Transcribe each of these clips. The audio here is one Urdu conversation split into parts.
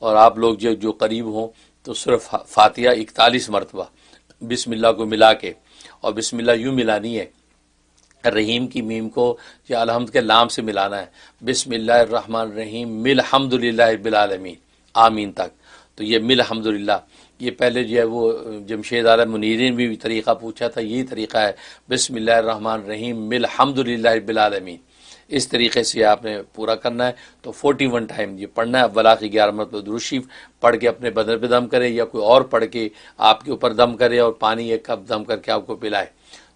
اور آپ لوگ جو قریب ہوں تو صرف فاتحہ 41 مرتبہ بسم اللہ کو ملا کے، اور بسم اللہ یوں ملانی ہے، رحیم کی میم کو یا الحمد کے لام سے ملانا ہے، بسم اللہ الرحمن الرحیم مل حمد للہ رب العالمین آمین تک. تو یہ مل حمد للہ، یہ پہلے جو ہے وہ جمشید عالم منیرین بھی طریقہ پوچھا تھا، یہی طریقہ ہے بسم اللہ الرحمن الرحیم مل حمد للہ رب العالمین. اس طریقے سے آپ نے پورا کرنا ہے. تو 41 ٹائم یہ پڑھنا ہے. اول آخر 11 مرتبہ درود شریف پڑھ کے اپنے بدن پہ دم کرے، یا کوئی اور پڑھ کے آپ کے اوپر دم کرے اور پانی 1 کپ دم کر کے آپ کو پلائے.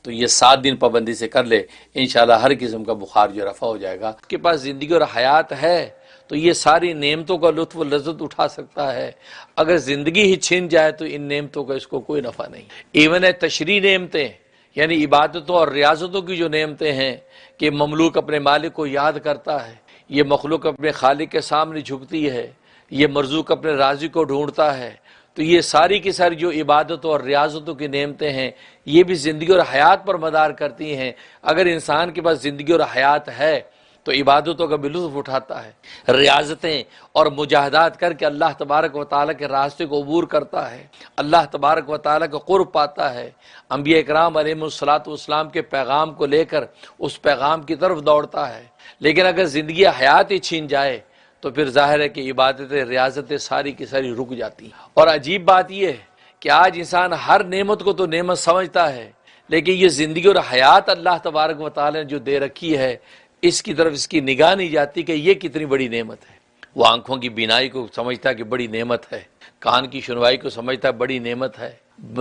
تو یہ 7 دن پابندی سے کر لے، انشاءاللہ ہر قسم کا بخار جو رفع ہو جائے گا. آپ کے پاس زندگی اور حیات ہے تو یہ ساری نعمتوں کا لطف و لذت اٹھا سکتا ہے. اگر زندگی ہی چھن جائے تو ان نعمتوں کا اس کو کوئی نفع نہیں. ایون ہے تشریح نعمتیں، یعنی عبادتوں اور ریاضتوں کی جو نعمتیں ہیں کہ مملوک اپنے مالک کو یاد کرتا ہے، یہ مخلوق اپنے خالق کے سامنے جھکتی ہے، یہ مرزوق اپنے رازق کو ڈھونڈتا ہے. تو یہ ساری کی ساری جو عبادتوں اور ریاضتوں کی نعمتیں ہیں یہ بھی زندگی اور حیات پر مدار کرتی ہیں. اگر انسان کے پاس زندگی اور حیات ہے تو عبادتوں کا بھی لطف اٹھاتا ہے، ریاضتیں اور مجاہدات کر کے اللہ تبارک و تعالیٰ کے راستے کو عبور کرتا ہے، اللہ تبارک و تعالیٰ کا قرب پاتا ہے، انبیاء اکرام علیہم الصلاۃ والسلام کے پیغام کو لے کر اس پیغام کی طرف دوڑتا ہے. لیکن اگر زندگی حیات ہی چھین جائے تو پھر ظاہر ہے کہ عبادتیں ریاضتیں ساری کی ساری رک جاتی ہیں. اور عجیب بات یہ ہے کہ آج انسان ہر نعمت کو تو نعمت سمجھتا ہے، لیکن یہ زندگی اور حیات اللہ تبارک و تعالیٰ نے جو دے رکھی ہے اس کی طرف اس کی نگاہ نہیں جاتی کہ یہ کتنی بڑی نعمت ہے. وہ آنکھوں کی بینائی کو سمجھتا ہے کہ بڑی نعمت ہے، کان کی سنوائی کو سمجھتا ہے بڑی نعمت ہے،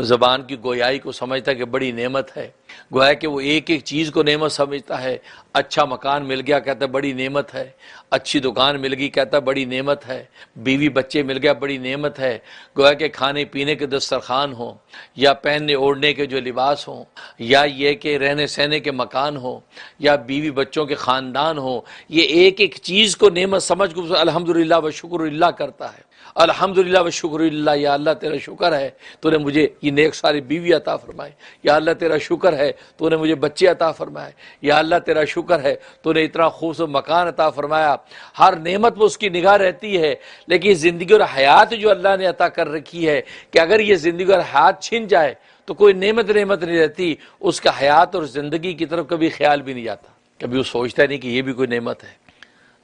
زبان کی گویائی کو سمجھتا ہے کہ بڑی نعمت ہے. گویا کہ وہ ایک ایک چیز کو نعمت سمجھتا ہے. اچھا مکان مل گیا کہتا ہے بڑی نعمت ہے، اچھی دکان مل گئی کہتا ہے بڑی نعمت ہے، بیوی بچے مل گیا بڑی نعمت ہے. گویا کہ کھانے پینے کے دسترخوان ہوں، یا پہننے اوڑھنے کے جو لباس ہوں، یا یہ کہ رہنے سہنے کے مکان ہوں، یا بیوی بچوں کے خاندان ہوں، یہ ایک ایک چیز کو نعمت سمجھ کو الحمدللہ و شکر اللہ کرتا ہے. الحمدللہ و شکر اللہ، یا اللہ تیرا شکر ہے تو نے مجھے یہ نیک ساری بیوی عطا فرمائے، یا اللہ تیرا شکر ہے تو نے مجھے بچے عطا فرمائے، یا اللہ تیرا شکر ہے تو نے اتنا خوبصورت مکان عطا فرمایا. ہر نعمت پہ اس کی نگاہ رہتی ہے. لیکن زندگی اور حیات جو اللہ نے عطا کر رکھی ہے کہ اگر یہ زندگی اور حیات چھن جائے تو کوئی نعمت نہیں رہتی، اس کا حیات اور زندگی کی طرف کبھی خیال بھی نہیں جاتا، کبھی وہ سوچتا نہیں کہ یہ بھی کوئی نعمت ہے.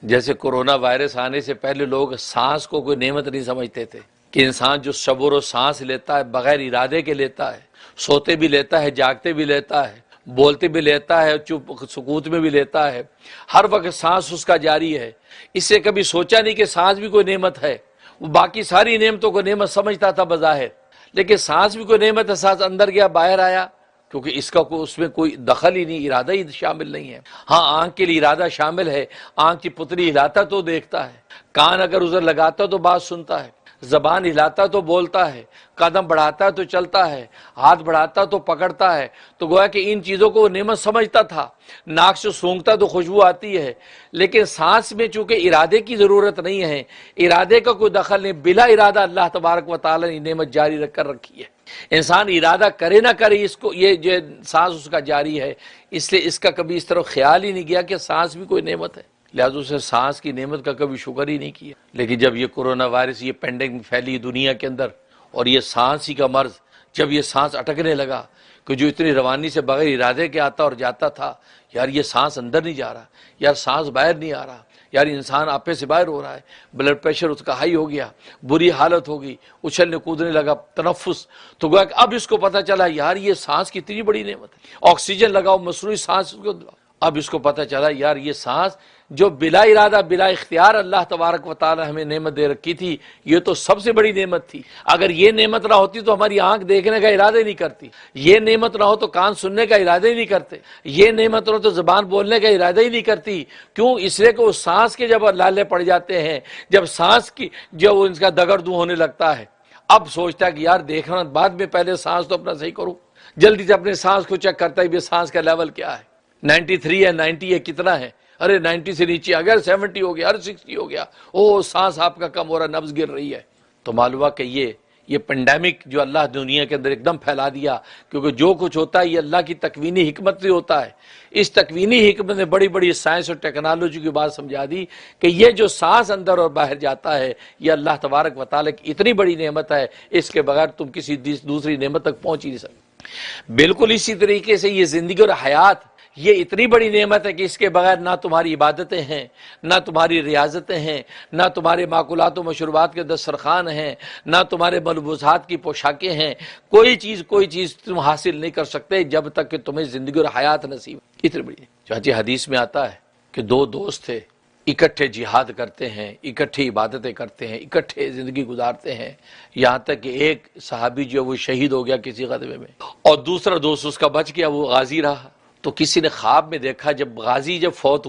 جیسے کرونا وائرس آنے سے پہلے لوگ سانس کو کوئی نعمت نہیں سمجھتے تھے کہ انسان جو صبر و سانس لیتا ہے بغیر ارادے کے لیتا ہے، سوتے بھی لیتا ہے، جاگتے بھی لیتا ہے، بولتے بھی لیتا ہے، چپ سکوت میں بھی لیتا ہے، ہر وقت سانس اس کا جاری ہے. اس سے کبھی سوچا نہیں کہ سانس بھی کوئی نعمت ہے. وہ باقی ساری نعمتوں کو نعمت سمجھتا تھا بظاہر، لیکن سانس بھی کوئی نعمت ہے. سانس اندر گیا باہر آیا، کیونکہ اس میں کوئی دخل ہی نہیں، ارادہ ہی شامل نہیں ہے. ہاں آنکھ کے لیے ارادہ شامل ہے، آنکھ کی پتلی ہلاتا تو دیکھتا ہے، کان اگر ادھر لگاتا تو بات سنتا ہے، زبان ہلاتا تو بولتا ہے، قدم بڑھاتا تو چلتا ہے، ہاتھ بڑھاتا تو پکڑتا ہے. تو گویا کہ ان چیزوں کو وہ نعمت سمجھتا تھا. ناک سے سونگتا تو خوشبو آتی ہے، لیکن سانس میں چونکہ ارادے کی ضرورت نہیں ہے، ارادے کا کوئی دخل نہیں، بلا ارادہ اللہ تبارک و تعالیٰ نے نعمت جاری رکھ کر رکھی ہے. انسان ارادہ کرے نہ کرے اس کو، یہ جو سانس اس کا جاری ہے، اس لیے اس کا کبھی اس طرح خیال ہی نہیں گیا کہ سانس بھی کوئی نعمت ہے، لہذا اسے سانس کی نعمت کا کبھی شکر ہی نہیں کیا. لیکن جب یہ کرونا وائرس، یہ پینڈیمک پھیلی دنیا کے اندر، اور یہ سانس ہی کا مرض، جب یہ سانس اٹکنے لگا کہ جو اتنی روانی سے بغیر ارادے کے آتا اور جاتا تھا، یار یہ سانس اندر نہیں جا رہا، یار سانس باہر نہیں آ رہا، یار انسان آپے سے باہر ہو رہا ہے، بلڈ پریشر اس کا ہائی ہو گیا، بری حالت ہو گئی، اچھلنے کودنے لگا، تنفس. تو گویا کہ اب اس کو پتہ چلا یار یہ سانس کتنی بڑی نعمت ہے. آکسیجن لگاؤ، مصنوعی سانس کو دلاؤ. اب اس کو پتہ چلا یار یہ سانس جو بلا ارادہ بلا اختیار اللہ تبارک و تعالی ہمیں نعمت دے رکھی تھی، یہ تو سب سے بڑی نعمت تھی. اگر یہ نعمت نہ ہوتی تو ہماری آنکھ دیکھنے کا ارادہ ہی نہیں کرتی، یہ نعمت نہ ہو تو کان سننے کا ارادہ ہی نہیں کرتے، یہ نعمت نہ ہو تو زبان بولنے کا ارادہ ہی نہیں کرتی. کیوں؟ اس لیے کہ وہ سانس کے جب لالے پڑ جاتے ہیں، جب سانس کی جو ان کا دگردوں ہونے لگتا ہے، اب سوچتا ہے کہ یار دیکھنا بعد میں، پہلے سانس تو اپنا صحیح کروں. جلدی سے اپنے سانس کو چیک کرتا ہے بھی سانس کا لیول کیا ہے، 93 ہے، 90 ہے، کتنا ہے؟ ارے 90 سے نیچے اگر 70 ہو گیا، 60 ہو گیا، او سانس آپ کا کم ہو رہا، نبض گر رہی ہے. تو معلوم ہوا کہ یہ پینڈیمک جو اللہ دنیا کے اندر ایک دم پھیلا دیا، کیونکہ جو کچھ ہوتا ہے یہ اللہ کی تکوینی حکمت سے ہوتا ہے۔ اس تکوینی حکمت نے بڑی بڑی سائنس اور ٹیکنالوجی کی بات سمجھا دی کہ یہ جو سانس اندر اور باہر جاتا ہے یہ اللہ تبارک و تعالیٰ کی اتنی بڑی نعمت ہے، اس کے بغیر تم کسی دوسری نعمت تک پہنچ ہی نہیں سکتے۔ بالکل اسی طریقے سے یہ زندگی اور حیات یہ اتنی بڑی نعمت ہے کہ اس کے بغیر نہ تمہاری عبادتیں ہیں، نہ تمہاری ریاضتیں ہیں، نہ تمہارے معقولات و مشروبات کے دسترخوان ہیں، نہ تمہارے ملبوسات کی پوشاکیں ہیں، کوئی چیز تم حاصل نہیں کر سکتے جب تک کہ تمہیں زندگی اور حیات نصیب۔ اتنی بڑی چاچی حدیث میں آتا ہے کہ دو دوست تھے، اکٹھے جہاد کرتے ہیں، اکٹھے عبادتیں کرتے ہیں، اکٹھے زندگی گزارتے ہیں، یہاں تک کہ ایک صحابی جو وہ شہید ہو گیا کسی غزوے میں اور دوسرا دوست اس کا بچ گیا، وہ غازی رہا۔ تو کسی نے خواب میں دیکھا غازی جب فوت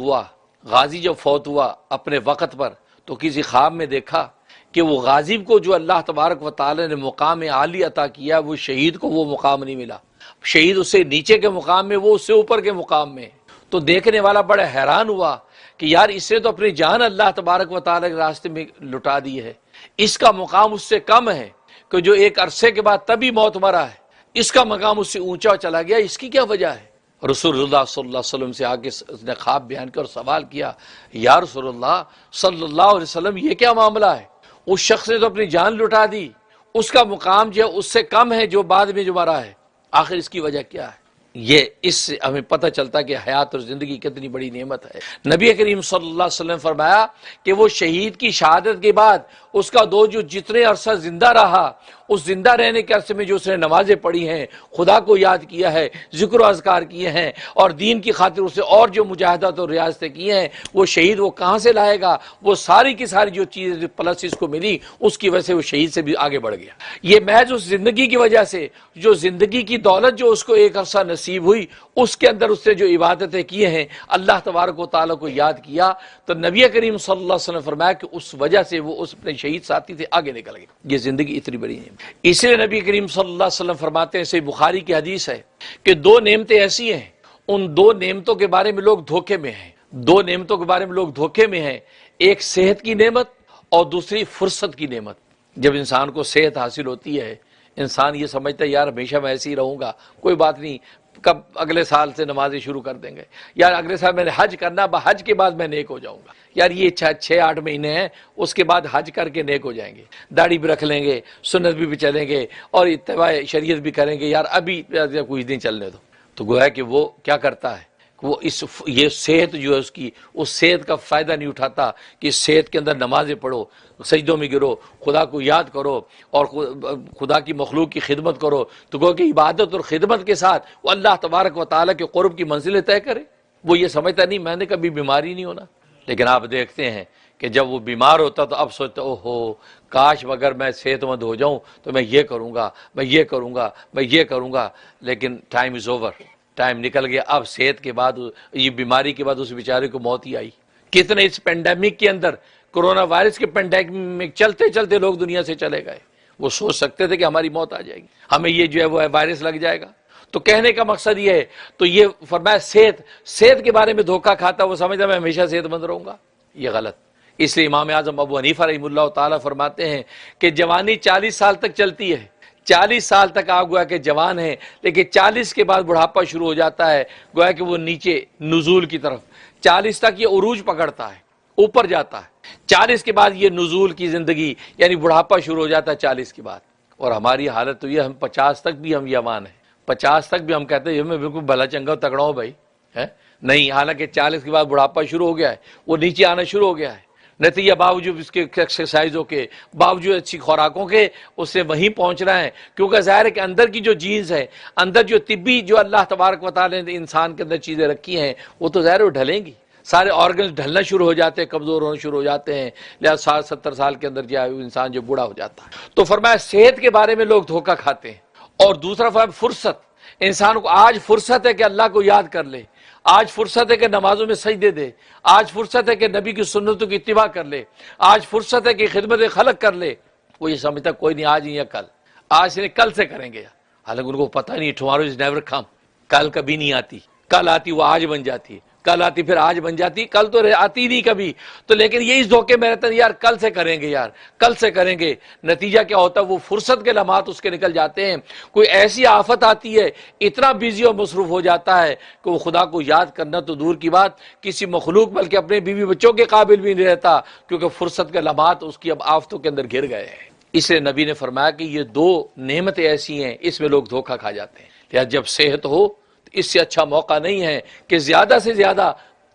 ہوا اپنے وقت پر، تو کسی خواب میں دیکھا کہ وہ غازی کو جو اللہ تبارک و تعالی نے مقام عالی عطا کیا، وہ شہید کو وہ مقام نہیں ملا۔ شہید اس سے نیچے کے مقام میں، وہ اس سے اوپر کے مقام میں۔ تو دیکھنے والا بڑا حیران ہوا کہ یار اس نے تو اپنی جان اللہ تبارک و تعالی کے راستے میں لٹا دی ہے، اس کا مقام اس سے کم ہے کہ جو ایک عرصے کے بعد تبھی موت مرا ہے، اس کا مقام اس سے اونچا چلا گیا، اس کی کیا وجہ ہے؟ رسول اللہ صلی اللہ علیہ وسلم سے آگے اس نے خواب بیان کر سوال کیا، یا رسول اللہ صلی اللہ علیہ وسلم یہ کیا معاملہ ہے؟ اس شخص نے تو اپنی جان لٹا دی، اس کا مقام جو ہے اس سے کم ہے جو بعد میں جو مرا ہے، آخر اس کی وجہ کیا ہے؟ یہ اس سے ہمیں پتہ چلتا کہ حیات اور زندگی کتنی بڑی نعمت ہے۔ نبی کریم صلی اللہ علیہ وسلم فرمایا کہ وہ شہید کی شہادت کے بعد اس کا دو جو جتنے عرصہ زندہ رہا، اس زندہ رہنے کے عرصے میں جو اس نے نمازیں پڑھی ہیں، خدا کو یاد کیا ہے، ذکر و اذکار کیے ہیں، اور دین کی خاطر اسے اور جو مجاہدات اور ریاضتیں کی ہیں، وہ شہید وہ کہاں سے لائے گا؟ وہ ساری کی ساری جو چیزیں پلس اس کو ملی، اس کی وجہ سے وہ شہید سے بھی آگے بڑھ گیا۔ یہ محض اس زندگی کی وجہ سے، جو زندگی کی دولت جو اس کو ایک عرصہ نصیب ہوئی، اس کے اندر اس نے جو عبادتیں کی ہیں، اللہ تبارک و تعالیٰ کو یاد کیا، تو نبی کریم صلی اللہ علیہ وسلم فرمایا کہ اس وجہ سے وہ اس اپنے شہید ساتھی سے آگے نکل گئے۔ یہ زندگی اتنی بڑی ہے۔ اس لیے نبی کریم صلی اللہ علیہ وسلم فرماتے ہیں، صحیح بخاری کی حدیث ہے کہ دو نعمتیں ایسی ہیں، ان دو نعمتوں کے بارے میں لوگ دھوکے میں ہیں، دو نعمتوں کے بارے میں لوگ دھوکے میں ہیں، ایک صحت کی نعمت اور دوسری فرصت کی نعمت۔ جب انسان کو صحت حاصل ہوتی ہے، انسان یہ سمجھتا ہے یار ہمیشہ میں ایسے ہی رہوں گا، کوئی بات نہیں، کب اگلے سال سے نمازیں شروع کر دیں گے، یار اگلے سال میں نے حج کرنا، حج کے بعد میں نیک ہو جاؤں گا، یار یہ 6-8 مہینے ہیں، اس کے بعد حج کر کے نیک ہو جائیں گے، داڑھی بھی رکھ لیں گے، سنت بھی چلیں گے اور اتباع شریعت بھی کریں گے، یار ابھی کچھ دن چلنے دو۔ تو گویا کہ وہ کیا کرتا ہے، وہ یہ صحت جو ہے اس صحت کا فائدہ نہیں اٹھاتا کہ اس صحت کے اندر نمازیں پڑھو، سجدوں میں گرو، خدا کو یاد کرو اور خدا کی مخلوق کی خدمت کرو، تو گویا کہ عبادت اور خدمت کے ساتھ وہ اللہ تبارک و تعالیٰ کے قرب کی منزلیں طے کرے۔ وہ یہ سمجھتا نہیں میں نے کبھی بیماری نہیں ہونا، لیکن آپ دیکھتے ہیں کہ جب وہ بیمار ہوتا تو اب سوچتا اوہو کاش اگر میں صحت مند ہو جاؤں تو میں یہ کروں گا، میں یہ کروں گا، میں یہ کروں گا، لیکن ٹائم از اوور، ٹائم نکل گیا۔ اب صحت کے بعد، یہ بیماری کے بعد اس بیچارے کو موت ہی آئی۔ کتنے اس پینڈیمک کے اندر، کرونا وائرس کے پینڈیمک چلتے چلتے لوگ دنیا سے چلے گئے، وہ سوچ سکتے تھے کہ ہماری موت آ جائے گی، ہمیں یہ جو ہے وہ وائرس لگ جائے گا۔ تو کہنے کا مقصد یہ ہے، تو یہ فرمایا صحت کے بارے میں دھوکہ کھاتا، وہ سمجھتا میں ہمیشہ صحت مند رہوں گا، یہ غلط۔ اس لیے امام اعظم ابو حنیفہ رحمہ اللہ تعالیٰ فرماتے ہیں کہ جوانی 40 سال تک چلتی ہے، 40 سال تک آپ گویا کہ جوان ہیں، لیکن 40 کے بعد بڑھاپا شروع ہو جاتا ہے، گویا کہ وہ نیچے نزول کی طرف، 40 تک یہ عروج پکڑتا ہے، اوپر جاتا ہے، 40 کے بعد یہ نزول کی زندگی یعنی بڑھاپا شروع ہو جاتا ہے 40 کے بعد۔ اور ہماری حالت تو یہ ہم 50 تک بھی ہم جوان ہیں، 50 تک بھی ہم کہتے ہیں میں بالکل بھلا چنگا تگڑا ہوں بھائی، نہیں، حالانکہ 40 کے بعد بڑھاپا شروع ہو گیا ہے، وہ نیچے آنا شروع ہو گیا ہے۔ نتیجہ باوجود اس کے ایکسرسائزوں کے، باوجود اچھی خوراکوں کے، اس سے وہیں پہنچ رہا ہے، کیونکہ ظاہر ہے کہ اندر کی جو جینز ہے، اندر جو طبی جو اللہ تبارک و تعالی نے انسان کے اندر چیزیں رکھی ہیں، وہ تو ظاہر وہ ڈھلیں گی، سارے آرگنز ڈھلنا شروع ہو جاتے ہیں، کمزور ہونا شروع ہو جاتے ہیں، لہٰذا 60-70 سال کے اندر جو ہے انسان جو بوڑھا ہو جاتا ہے۔ تو فرمایا صحت کے بارے میں لوگ دھوکہ کھاتے ہیں، اور دوسرا فرمایا فرصت، انسان کو آج فرصت ہے کہ اللہ کو یاد کر لے، آج فرصت ہے کہ نمازوں میں سجدے دے، آج فرصت ہے کہ نبی کی سنتوں کی اتباع کر لے، آج فرصت ہے کہ خدمت خلق کر لے۔ وہ یہ سمجھتا کوئی نہیں، آج یا کل، آج سے کل سے کریں گے، حالانکہ ان کو پتہ نہیں ٹمارو از نیور کم، کل کبھی نہیں آتی، کل آتی وہ آج بن جاتی ہے، کل آتی پھر آج بن جاتی، کل تو آتی نہیں کبھی، تو لیکن یہ اس دھوکے میں رہتا ہے یار کل سے کریں گے، یار کل سے کریں گے. نتیجہ کیا ہوتا ہے؟ وہ فرصت کے لمحات اس کے نکل جاتے ہیں. کوئی ایسی آفت آتی ہے، اتنا بزی اور مصروف ہو جاتا ہے کہ وہ خدا کو یاد کرنا تو دور کی بات، کسی مخلوق بلکہ اپنے بیوی بچوں کے قابل بھی نہیں رہتا، کیونکہ فرصت کے لمحات اس کی اب آفتوں کے اندر گر گئے ہیں. اس لیے نبی نے فرمایا کہ یہ دو نعمتیں ایسی ہیں، اس میں لوگ دھوکہ کھا جاتے ہیں. لہٰذا جب صحت ہو تو اس سے اچھا موقع نہیں ہے کہ زیادہ سے زیادہ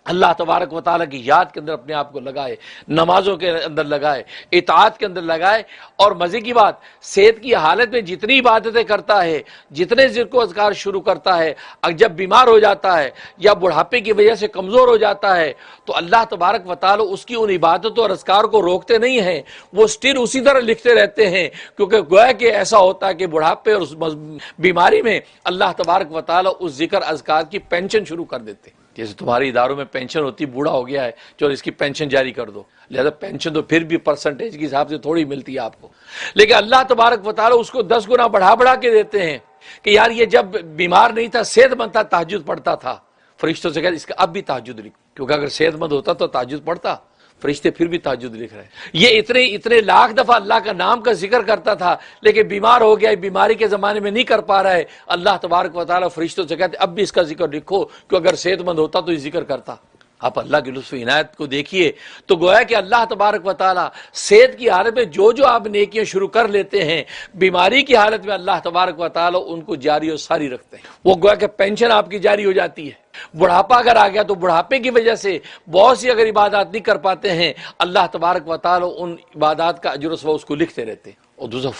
اللہ تبارک و تعالیٰ کی یاد کے اندر اپنے آپ کو لگائے، نمازوں کے اندر لگائے، اطاعت کے اندر لگائے. اور مزے کی بات، صحت کی حالت میں جتنی عبادتیں کرتا ہے، جتنے ذکر و اذکار شروع کرتا ہے، اور جب بیمار ہو جاتا ہے یا بڑھاپے کی وجہ سے کمزور ہو جاتا ہے تو اللہ تبارک و تعالیٰ اس کی ان عبادتوں اور اذکار کو روکتے نہیں ہیں، وہ اسٹل اسی طرح لکھتے رہتے ہیں. کیونکہ گویا کہ ایسا ہوتا ہے کہ بڑھاپے اور اس بیماری میں اللہ تبارک و تعالیٰ اس ذکر اذکار کی پینشن شروع کر دیتے ہیں. جیسے تمہاری اداروں میں پینشن ہوتی، بوڑھا ہو گیا ہے چلو اس کی پینشن جاری کر دو، لہذا پینشن تو پھر بھی پرسنٹیج کے حساب سے تھوڑی ملتی ہے آپ کو، لیکن اللہ تبارک و تعالیٰ اس کو 10 گنا بڑھا کے دیتے ہیں کہ یار یہ جب بیمار نہیں تھا، صحت مند تھا، تہجد پڑھتا تھا. فرشتوں سے کہتے اس کا اب بھی تہجد لکھ، کیونکہ اگر صحت مند ہوتا تو تہجد پڑھتا، فرشتے پھر بھی تہجد لکھ رہے ہیں. یہ اتنے لاکھ دفعہ اللہ کا نام کا ذکر کرتا تھا، لیکن بیمار ہو گیا، بیماری کے زمانے میں نہیں کر پا رہا ہے. اللہ تبارک و تعالیٰ فرشتوں سے کہتے اب بھی اس کا ذکر لکھو، کہ اگر صحت مند ہوتا تو یہ ذکر کرتا. آپ اللہ کی لطف عنایت کو دیکھیے تو گویا کہ اللہ تبارک و تعالیٰ صحت کی حالت میں جو آپ نیکیاں شروع کر لیتے ہیں، بیماری کی حالت میں اللہ تبارک و تعالیٰ ان کو جاری و ساری رکھتے ہیں. وہ گویا کہ پینشن آپ کی جاری ہو جاتی ہے. بڑھاپا اگر آ گیا تو بڑھاپے کی وجہ سے بہت سی اگر عبادات نہیں کر پاتے ہیں، اللہ تبارک و تعالیٰ ان عبادات کا اجر و ثواب اس کو لکھتے رہتے ہیں. اور دوسرا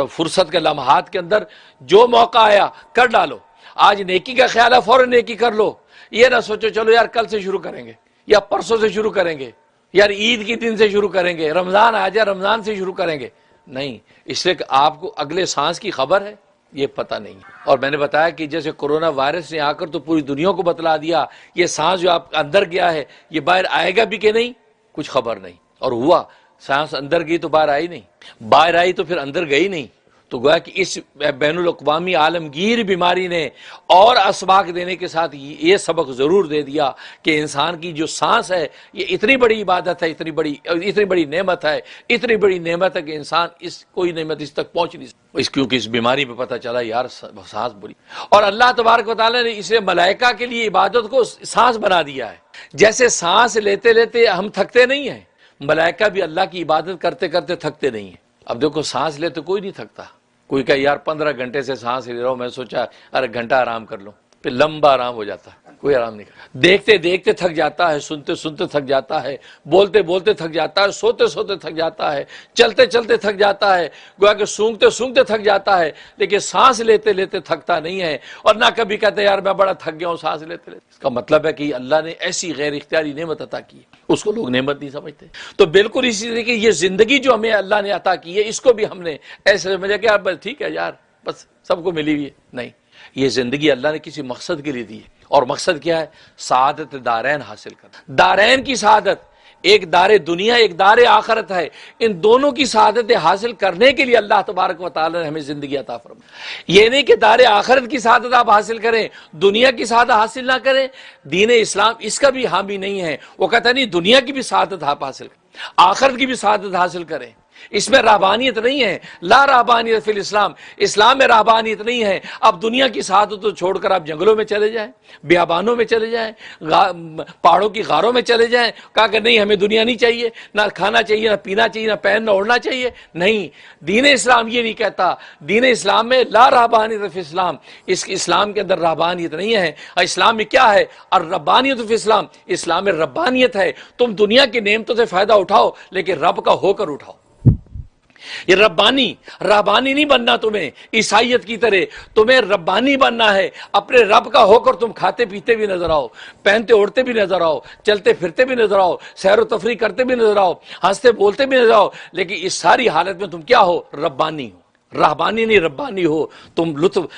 فرصت کے لمحات کے اندر جو موقع آیا کر ڈالو. آج نیکی کا خیال ہے فوراً نیکی کر لو، یہ نہ سوچو چلو یار کل سے شروع کریں گے یا پرسوں سے شروع کریں گے، یار عید کی دن سے شروع کریں گے، رمضان آ جائے رمضان سے شروع کریں گے. نہیں، اس لیے کہ آپ کو اگلے سانس کی خبر ہے، یہ پتہ نہیں. اور میں نے بتایا کہ جیسے کورونا وائرس نے آ کر تو پوری دنیا کو بتلا دیا یہ سانس جو آپ اندر گیا ہے یہ باہر آئے گا بھی کہ نہیں، کچھ خبر نہیں. اور ہوا سانس اندر گئی تو باہر آئی نہیں، باہر آئی تو پھر اندر گئی نہیں. تو گویا کہ اس بین الاقوامی عالمگیر بیماری نے اور اسباق دینے کے ساتھ یہ سبق ضرور دے دیا کہ انسان کی جو سانس ہے یہ اتنی بڑی عبادت ہے، اتنی بڑی نعمت ہے، اتنی بڑی نعمت ہے کہ انسان کوئی نعمت اس تک پہنچ نہیں سکتا. کیونکہ اس بیماری پہ پتہ چلا یار سانس بری. اور اللہ تبارک و تعالیٰ نے اسے ملائکہ کے لیے عبادت کو سانس بنا دیا ہے. جیسے سانس لیتے لیتے ہم تھکتے نہیں ہیں، ملائکہ بھی اللہ کی عبادت کرتے کرتے تھکتے نہیں ہیں. اب دیکھو سانس لیتے کوئی نہیں تھکتا. کوئی کہ یار 15 گھنٹے سے سانس لے رہا ہوں، میں سوچا ارے گھنٹہ آرام کر لوں، پھر لمبا آرام ہو جاتا ہے، کوئی آرام نہیں کرتا. دیکھتے دیکھتے تھک جاتا ہے، سنتے سنتے تھک جاتا ہے، بولتے بولتے تھک جاتا ہے، سوتے سوتے تھک جاتا ہے، چلتے چلتے تھک جاتا ہے، گویا کہ سونگتے سونگتے تھک جاتا ہے، لیکن سانس لیتے لیتے تھکتا نہیں ہے. اور نہ کبھی کہتے یار میں بڑا تھک گیا ہوں سانس لیتے لیتے. اس کا مطلب ہے کہ اللہ نے ایسی غیر اختیاری نعمت عطا کی ہے، اس کو لوگ نعمت نہیں سمجھتے. تو بالکل اسی طریقے یہ زندگی جو ہمیں اللہ نے عطا کی ہے، اس کو بھی ہم نے ایسے سمجھا کہ یار بس ٹھیک ہے یار بس سب کو ملی ہوئی ہے. نہیں، یہ زندگی اللہ نے کسی مقصد کے لیے دی ہے. اور مقصد کیا ہے؟ سعادت دارین حاصل کرنا. دارین کی سعادت، ایک دار دنیا ایک دار آخرت ہے. ان دونوں کی سعادتیں حاصل کرنے کے لیے اللہ تبارک و تعالی نے ہمیں زندگی عطا فرمائی. یہ نہیں کہ دار آخرت کی سعادت آپ حاصل کریں، دنیا کی سعادت حاصل نہ کریں. دین اسلام اس کا بھی حامی نہیں ہے. وہ کہتا نہیں دنیا کی بھی سعادت آپ حاصل کریں، آخرت کی بھی سعادت حاصل کریں. اس میں رہبانیت نہیں ہے، لا رہبانیت فی الاسلام. اسلام میں رہبانیت نہیں ہے. اب دنیا کی سعادت تو چھوڑ کر آپ جنگلوں میں چلے جائیں، بیابانوں میں چلے جائیں، پہاڑوں کی غاروں میں چلے جائیں. کہا کہ نہیں ہمیں دنیا نہیں چاہیے، نہ کھانا چاہیے، نہ پینا چاہیے، نہ پہننا اوڑھنا چاہیے. نہیں، دین اسلام یہ نہیں کہتا. دین اسلام میں لا رہبانیت فی اسلام، اس اسلام کے اندر رہبانیت نہیں ہے. اسلام میں کیا ہے؟ الربانیت فی اسلام. اسلام میں ربانیت ہے. تم دنیا کی نعمتوں سے فائدہ اٹھاؤ لیکن رب کا ہو کر اٹھاؤ. یہ ربانی نہیں بننا. تمہیں عیسائیت کی طرح تمہیں ربانی بننا ہے. اپنے رب کا ہو کر تم کھاتے پیتے بھی نظر آؤ، پہنتے اوڑھتے بھی نظر آؤ، چلتے پھرتے بھی نظر آؤ، سیر و تفریح کرتے بھی نظر آؤ، ہنستے بولتے بھی نظر آؤ. لیکن اس ساری حالت میں تم کیا ہو؟ ربانی ہو. رہبانی نہیں ربانی ہو. تم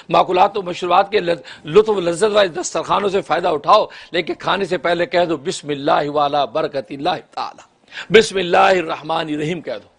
معقولات و مشروبات کے لطف و لذت والے دسترخوانوں سے فائدہ اٹھاؤ، لیکن کھانے سے پہلے کہہ دو بسم اللہ وعلی برکت اللہ تعالی، بسم اللہ الرحمن الرحیم کہہ دو.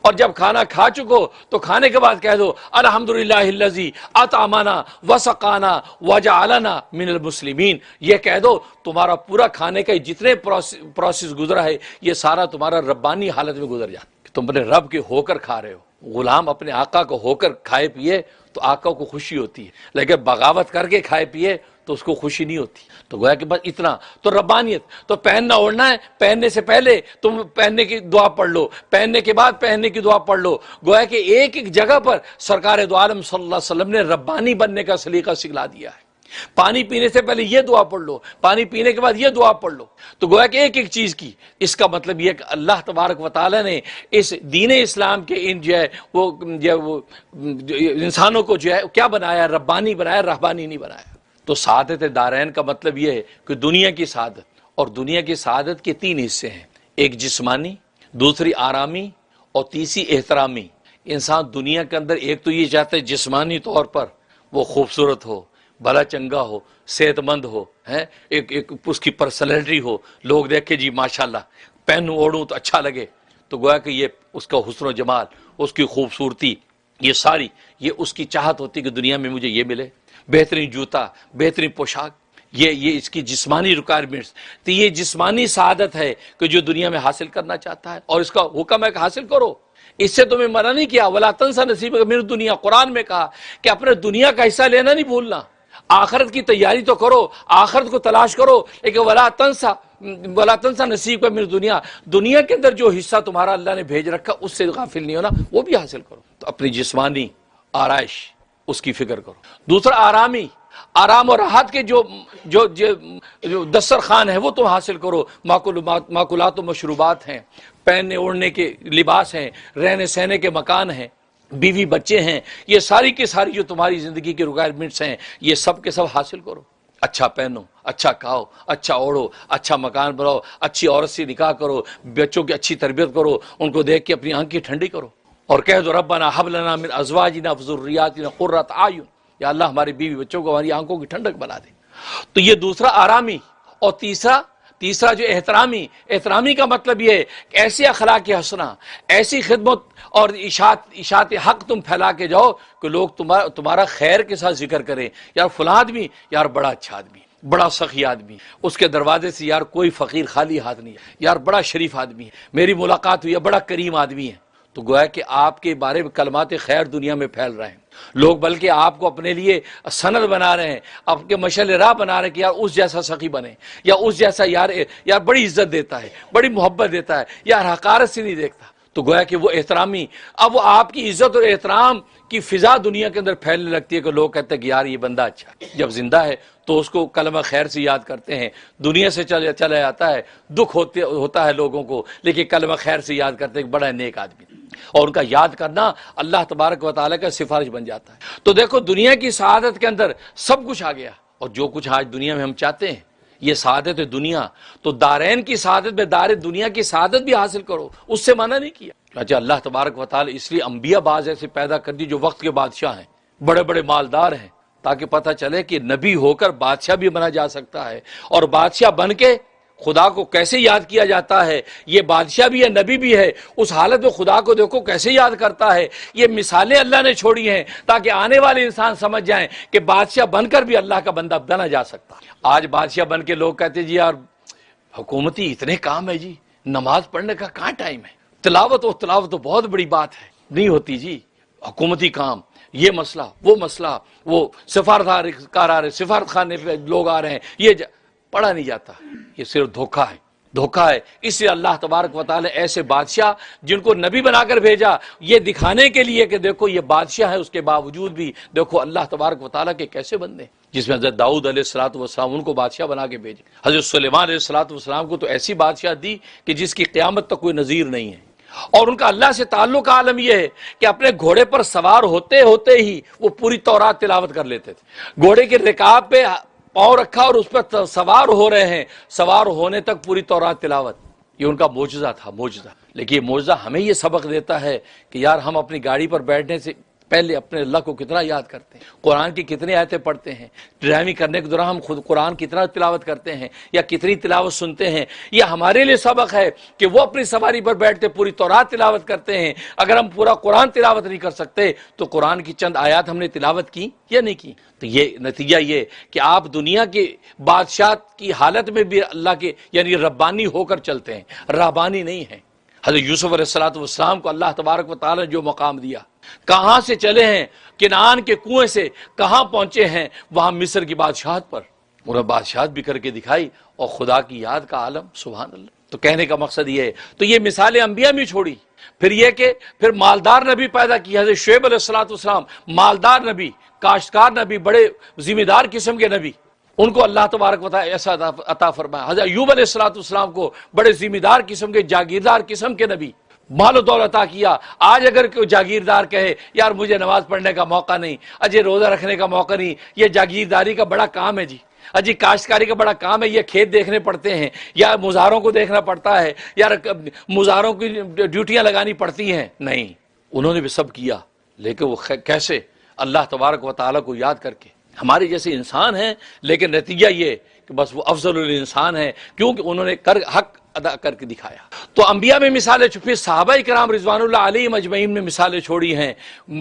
اور جب کھانا کھا چکو تو کھانے کے بعد کہہ دو الحمدللہ الذی اطعمنا وسقانا وجعلنا من المسلمین. یہ کہہ دو تمہارا پورا کھانے کا جتنے پروسیس گزرا ہے یہ سارا تمہارا ربانی حالت میں گزر جاتا ہے. تم اپنے رب کے ہو کر کھا رہے ہو. غلام اپنے آقا کو ہو کر کھائے پیے تو آقا کو خوشی ہوتی ہے، لیکن بغاوت کر کے کھائے پیے تو اس کو خوشی نہیں ہوتی. تو گویا کہ بس اتنا تو ربانیت. تو پہننا اوڑھنا ہے، پہننے سے پہلے تم پہننے کی دعا پڑھ لو، پہننے کے بعد پہننے کی دعا پڑھ لو. گویا کہ ایک ایک جگہ پر سرکار دو عالم صلی اللہ علیہ وسلم نے ربانی بننے کا سلیقہ سکھلا دیا ہے. پانی پینے سے پہلے یہ دعا پڑھ لو، پانی پینے کے بعد یہ دعا پڑھ لو. تو گویا کہ ایک ایک چیز کی. اس کا مطلب یہ کہ اللہ تبارک و تعالیٰ نے اس دین اسلام کے ان جو ہے وہ انسانوں کو جو ہے کیا بنایا، ربانی بنایا، رہبانی نہیں بنایا. تو سعادت دارین کا مطلب یہ ہے کہ دنیا کی سعادت، اور دنیا کی سعادت کے تین حصے ہیں، ایک جسمانی، دوسری آرامی، اور تیسری احترامی. انسان دنیا کے اندر ایک تو یہ چاہتا ہے جسمانی طور پر وہ خوبصورت ہو، بھلا چنگا ہو، صحت مند ہو، ایک اس کی پرسنالٹی ہو، لوگ دیکھیں جی ماشاءاللہ پہنوں اوڑھوں تو اچھا لگے. تو گویا کہ یہ اس کا حسن و جمال، اس کی خوبصورتی، یہ ساری یہ اس کی چاہت ہوتی کہ دنیا میں مجھے یہ ملے، بہترین جوتا، بہترین پوشاک. یہ اس کی جسمانی ریکوائرمنٹس. تو یہ جسمانی سعادت ہے کہ جو دنیا میں حاصل کرنا چاہتا ہے، اور اس کا حکم ہے کہ حاصل کرو. اس سے تمہیں منع نہیں کیا. ولا تنسا نصیبک من الدنیا، قرآن میں کہا کہ اپنے دنیا کا حصہ لینا نہیں بھولنا. آخرت کی تیاری تو کرو، آخرت کو تلاش کرو، لیکن ولا تنسا نصیبک من الدنیا، دنیا کے اندر جو حصہ تمہارا اللہ نے بھیج رکھا اس سے غافل نہیں ہونا، وہ بھی حاصل کرو. تو اپنی جسمانی آرائش اس کی فکر کرو. دوسرا آرامی، آرام اور راحت کے جو دسترخوان ہے وہ تم حاصل کرو. ماکولات و مشروبات ہیں، پہننے اوڑھنے کے لباس ہیں، رہنے سہنے کے مکان ہیں، بیوی بچے ہیں، یہ ساری کی ساری جو تمہاری زندگی کی ریکوائرمنٹس ہیں یہ سب کے سب حاصل کرو. اچھا پہنو، اچھا کھاؤ، اچھا اوڑھو، اچھا مکان بناؤ، اچھی عورت سے نکاح کرو، بچوں کی اچھی تربیت کرو، ان کو دیکھ کے اپنی آنکھیں ٹھنڈی کرو، اور کہہ دو ربنا ھب لنا من ازواجنا وذریاتنا قرۃ اعین، یا اللہ ہماری بیوی بچوں کو ہماری آنکھوں کی ٹھنڈک بنا دے. تو یہ دوسرا آرامی. اور تیسرا جو احترامی کا مطلب یہ ہے کہ ایسے اخلاق حسنہ، ایسی خدمت اور اشاعت حق تم پھیلا کے جاؤ کہ لوگ تمہارا خیر کے ساتھ ذکر کریں. یار فلاں آدمی یار بڑا اچھا آدمی، بڑا سخی آدمی، اس کے دروازے سے یار کوئی فقیر خالی ہاتھ نہیں ہے، یار بڑا شریف آدمی ہے، میری ملاقات ہوئی ہے، بڑا کریم آدمی ہے. تو گویا کہ آپ کے بارے میں کلمات خیر دنیا میں پھیل رہے ہیں لوگ، بلکہ آپ کو اپنے لیے سند بنا رہے ہیں، آپ کے مشعل راہ بنا رہے ہیں کہ یار اس جیسا سخی بنے، یا اس جیسا یار بڑی عزت دیتا ہے، بڑی محبت دیتا ہے، یار حقارت سے نہیں دیکھتا. تو گویا کہ وہ احترامی، اب وہ آپ کی عزت اور احترام کی فضا دنیا کے اندر پھیلنے لگتی ہے کہ لوگ کہتے ہیں کہ یار یہ بندہ اچھا ہے. جب زندہ ہے تو اس کو کلمہ خیر سے یاد کرتے ہیں، دنیا سے چلا جاتا ہے، دکھ ہوتا ہے لوگوں کو، لیکن کلمہ خیر سے یاد کرتے ہیں کہ بڑا نیک آدمی، اور ان کا یاد کرنا اللہ تبارک و تعالیٰ کا سفارش بن جاتا ہے. تو دیکھو دنیا کی سعادت کے اندر سب کچھ آ گیا، اور جو کچھ آج دنیا میں ہم چاہتے ہیں یہ سعادت ہے دنیا. تو دارین کی سعادت میں دار دنیا کی سعادت بھی حاصل کرو، اس سے منع نہیں کیا. اچھا اللہ تبارک و تعالیٰ اس لیے انبیاء بعض ایسے پیدا کر دی جو وقت کے بادشاہ ہیں، بڑے بڑے مالدار ہیں، تاکہ پتہ چلے کہ نبی ہو کر بادشاہ بھی بنا جا سکتا ہے، اور بادشاہ بن کے خدا کو کیسے یاد کیا جاتا ہے. یہ بادشاہ بھی ہے، نبی بھی ہے، اس حالت میں خدا کو دیکھو کیسے یاد کرتا ہے. یہ مثالیں اللہ نے چھوڑی ہیں تاکہ آنے والے انسان سمجھ جائیں کہ بادشاہ بن کر بھی اللہ کا بندہ بنا جا سکتا. آج بادشاہ بن کے لوگ کہتے ہیں جی یار حکومتی اتنے کام ہے جی، نماز پڑھنے کا کہاں ٹائم ہے، تلاوت تو بہت بڑی بات ہے. نہیں ہوتی جی حکومتی کام، یہ مسئلہ وہ مسئلہ، وہ سفارتکار آ رہے، سفارت خانے پہ لوگ آ رہے ہیں، یہ پڑھا نہیں جاتا. یہ صرف دھوکہ ہے. اس لیے اللہ تبارک و تعالی ایسے بادشاہ جن کو نبی بنا کر بھیجا یہ دکھانے کے لیے کہ دیکھو یہ بادشاہ ہے، اس کے باوجود بھی دیکھو اللہ تبارک و تعالیٰ کے کیسے بندے، جس میں حضرت داؤد علیہ الصلوۃ والسلام ان کو بادشاہ بنا کے بھیجے. حضرت سلیمان علیہ الصلوۃ والسلام کو تو ایسی بادشاہ دی کہ جس کی قیامت تک کوئی نظیر نہیں ہے. اور ان کا اللہ سے تعلق کا عالم یہ ہے کہ اپنے گھوڑے پر سوار ہوتے ہوتے ہی وہ پوری تورات تلاوت کر لیتے تھے. گھوڑے کے رکاب پہ پاؤں رکھا اور اس پر سوار ہو رہے ہیں، سوار ہونے تک پوری تورات تلاوت. یہ ان کا معجزہ تھا، معجزہ. لیکن یہ معجزہ ہمیں یہ سبق دیتا ہے کہ یار ہم اپنی گاڑی پر بیٹھنے سے پہلے اپنے اللہ کو کتنا یاد کرتے ہیں، قرآن کی کتنی آیتیں پڑھتے ہیں، ڈرائیونگ کرنے کے دوران ہم خود قرآن کتنا تلاوت کرتے ہیں یا کتنی تلاوت سنتے ہیں. یہ ہمارے لیے سبق ہے کہ وہ اپنی سواری پر بیٹھتے پوری تورات تلاوت کرتے ہیں. اگر ہم پورا قرآن تلاوت نہیں کر سکتے تو قرآن کی چند آیات ہم نے تلاوت کی یا نہیں کی. تو یہ نتیجہ یہ کہ آپ دنیا کے بادشاہ کی حالت میں بھی اللہ کے یعنی ربانی ہو کر چلتے ہیں، ربانی نہیں ہیں. حضرت یوسف علیہ السلام کو اللہ تبارک و تعالی نے جو مقام دیا، کہاں سے چلے ہیں، کنعان کے کنویں سے کہاں پہنچے ہیں، وہاں مصر کی بادشاہت پر انہوں نے بادشاہت بھی کر کے دکھائی اور خدا کی یاد کا عالم. سبحان اللہ. تو کہنے کا مقصد یہ ہے، تو یہ مثالیں انبیاء میں چھوڑی. پھر یہ کہ پھر مالدار نبی پیدا کی، حضرت شعیب علیہ السلام مالدار نبی، کاشتکار نبی، بڑے ذمہ دار قسم کے نبی، ان کو اللہ تبارک و تعالی ایسا عطا فرمایا. حضرت ایوب علیہ السلام کو بڑے ذمہ دار قسم کے، جاگیردار قسم کے نبی، مال و دولت عطا کیا. آج اگر کوئی جاگیردار کہے یار مجھے نماز پڑھنے کا موقع نہیں، اجے روزہ رکھنے کا موقع نہیں، یہ جاگیرداری کا بڑا کام ہے جی، اجی کاشتکاری کا بڑا کام ہے، یہ کھیت دیکھنے پڑتے ہیں یا مزاروں کو دیکھنا پڑتا ہے یا مزاروں کی ڈیوٹیاں لگانی پڑتی ہیں. نہیں، انہوں نے بھی سب کیا، لیکن وہ کیسے؟ اللہ تبارک و تعالیٰ کو یاد کر کے. ہمارے جیسے انسان ہیں، لیکن نتیجہ یہ کہ بس وہ افضل الانسان ہیں کیونکہ انہوں نے حق ادا کر کے دکھایا. تو انبیاء میں مثالیں، پھر صحابہ کرام رضوان اللہ علیہم اجمعین میں مثالیں چھوڑی ہیں.